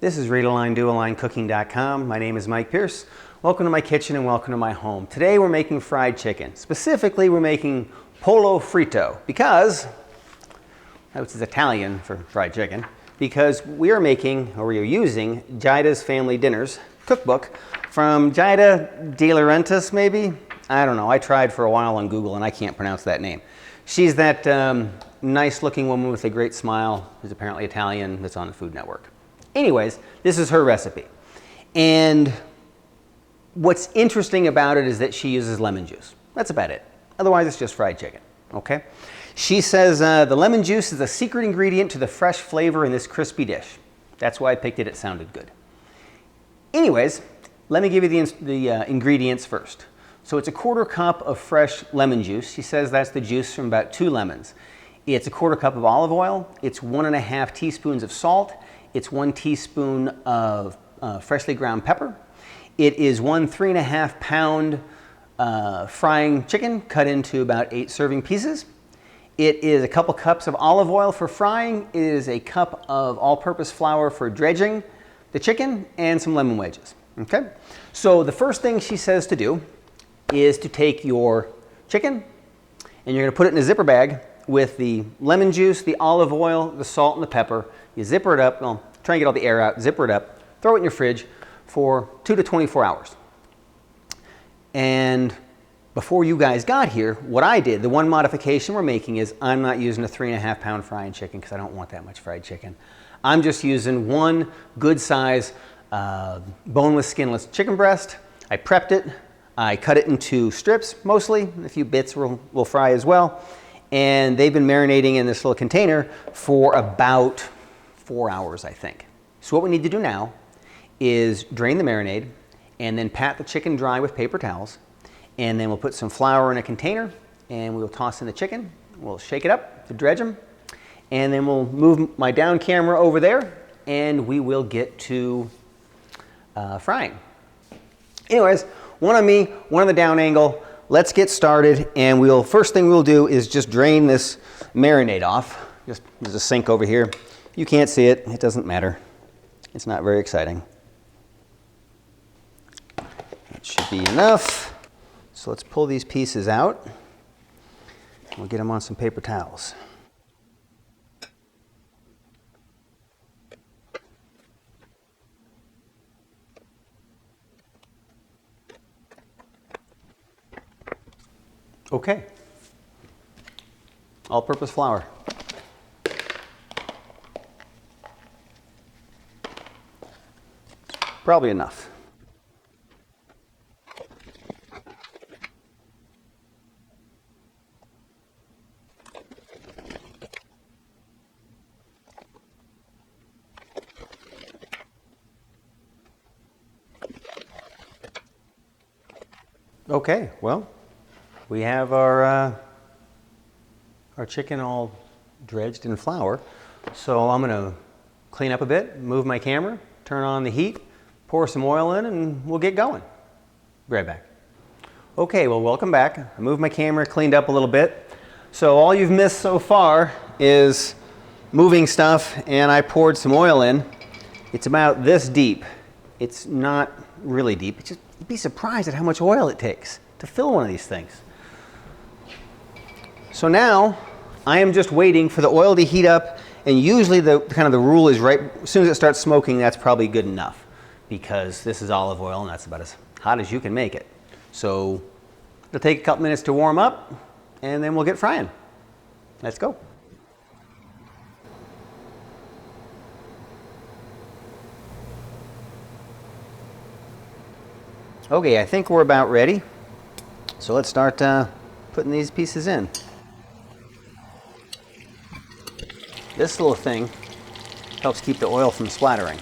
This is ReadAlignDoAlignCooking.com. My name is Mike Pierce. Welcome to my kitchen and welcome to my home. Today we're making fried chicken. Specifically, we're making Pollo Frito because, which is Italian for fried chicken, because we are making, or we are using, Giada's Family Dinners cookbook from Giada De Laurentiis, maybe? I don't know. I tried for a while on Google and I can't pronounce that name. She's that nice looking woman with a great smile who's apparently Italian that's on the Food Network. Anyways, this is her recipe. And what's interesting about it is that she uses lemon juice. That's about it. Otherwise, it's just fried chicken, okay? She says the lemon juice is a secret ingredient to the fresh flavor in this crispy dish. That's why I picked it. It sounded good. Anyways, let me give you the ingredients first. So it's a 1/4 cup of fresh lemon juice. She says that's the juice from about 2 lemons. It's a 1/4 cup of olive oil. It's 1½ teaspoons of salt. It's 1 teaspoon of freshly ground pepper. It is 1 3½ pound frying chicken cut into about 8 serving pieces. It is a couple cups of olive oil for frying. It is a cup of all-purpose flour for dredging the chicken and some lemon wedges. Okay? So the first thing she says to do is to take your chicken and you're going to put it in a zipper bag with the lemon juice, the olive oil, the salt, and the pepper. You zipper it up, well, try and get all the air out, zipper it up, throw it in your fridge for 2 to 24 hours. And before you guys got here, what I did, the one modification we're making is I'm not using a 3½ pound frying chicken because I don't want that much fried chicken. I'm just using one good size boneless, skinless chicken breast. I prepped it. I cut it into strips mostly. A few bits will fry as well. And they've been marinating in this little container for about 4 hours, I think. So what we need to do now is drain the marinade and then pat the chicken dry with paper towels. And then we'll put some flour in a container and we'll toss in the chicken. We'll shake it up to dredge them. And then we'll move my down camera over there and we will get to frying. Anyways, one on me, one on the down angle. Let's get started, and first thing we'll do is just drain this marinade off. There's a sink over here. You can't see it, it doesn't matter. It's not very exciting. That should be enough. So let's pull these pieces out. We'll get them on some paper towels. Okay, all-purpose flour. Probably enough. Okay, well, we have our chicken all dredged in flour. So I'm gonna clean up a bit, move my camera, turn on the heat, pour some oil in, and we'll get going. Be right back. Okay, well, welcome back. I moved my camera, cleaned up a little bit. So all you've missed so far is moving stuff, and I poured some oil in. It's about this deep. It's not really deep. You'd be surprised at how much oil it takes to fill one of these things. So now I am just waiting for the oil to heat up, and usually the rule is right as soon as it starts smoking, that's probably good enough because this is olive oil and that's about as hot as you can make it. So it'll take a couple minutes to warm up and then we'll get frying. Let's go. Okay, I think we're about ready. So let's start putting these pieces in. This little thing helps keep the oil from splattering.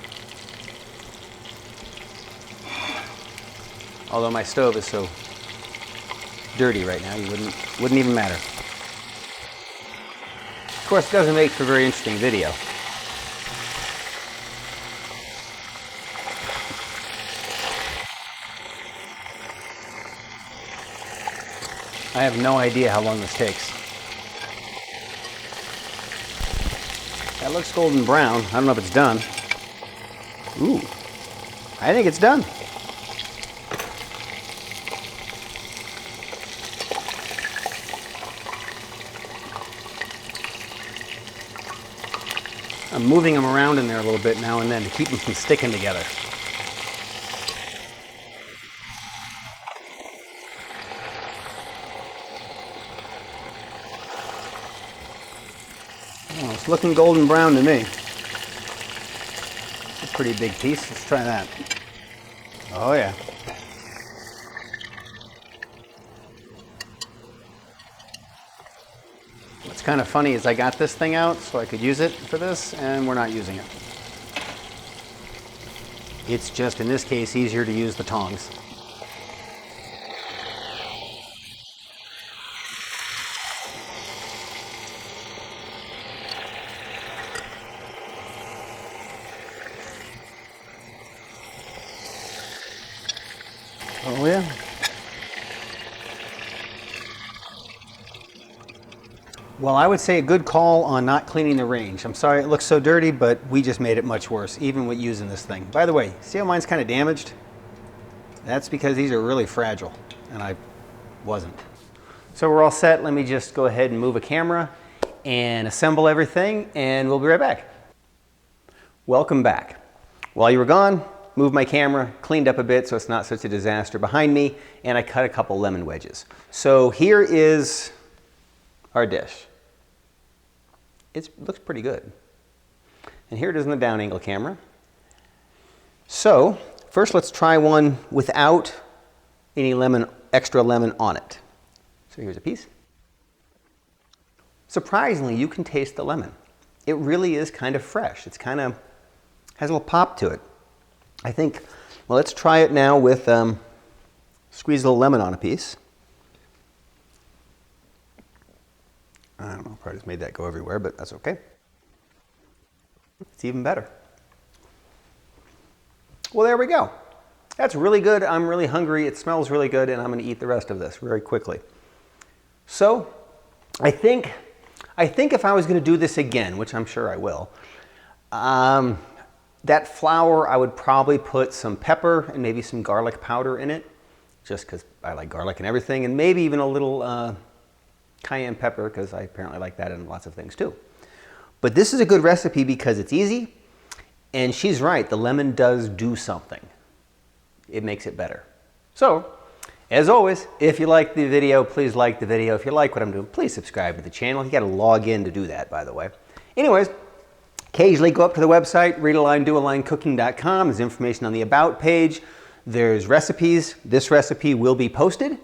Although my stove is so dirty right now, you wouldn't even matter. Of course, it doesn't make for a very interesting video. I have no idea how long this takes. That looks golden brown. I don't know if it's done. Ooh, I think it's done. I'm moving them around in there a little bit now and then to keep them from sticking together. Oh, it's looking golden brown to me. It's a pretty big piece. Let's try that. Oh yeah. What's kind of funny is I got this thing out so I could use it for this, and we're not using it. It's just, in this case, easier to use the tongs. Oh yeah. Well, I would say a good call on not cleaning the range. I'm sorry it looks so dirty, but we just made it much worse, even with using this thing. By the way, see how mine's kind of damaged? That's because these are really fragile, and I wasn't. So we're all set. Let me just go ahead and move a camera and assemble everything, and we'll be right back. Welcome back. While you were gone, moved my camera, cleaned up a bit so it's not such a disaster behind me, and I cut a couple lemon wedges. So here is our dish. It looks pretty good. And here it is in the down angle camera. So first let's try one without any extra lemon on it. So here's a piece. Surprisingly, you can taste the lemon. It really is kind of fresh. It's kind of has a little pop to it. I think, well, let's try it now with squeeze a little lemon on a piece. I don't know, probably just made that go everywhere, but that's okay. It's even better. Well, there we go. That's really good. I'm really hungry. It smells really good, and I'm going to eat the rest of this very quickly. So, I think if I was going to do this again, which I'm sure I will, that flour, I would probably put some pepper and maybe some garlic powder in it, just because I like garlic and everything, and maybe even a little cayenne pepper, because I apparently like that in lots of things too. But this is a good recipe because it's easy, and she's right, the lemon does do something. It makes it better. So, as always, if you like the video, please like the video. If you like what I'm doing, please subscribe to the channel. You got to log in to do that, by the way. Anyways, occasionally go up to the website, readaline-doalinecooking.com. There's information on the About page. There's recipes. This recipe will be posted.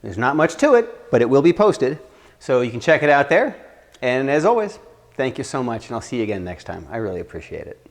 There's not much to it, but it will be posted. So you can check it out there. And as always, thank you so much, and I'll see you again next time. I really appreciate it.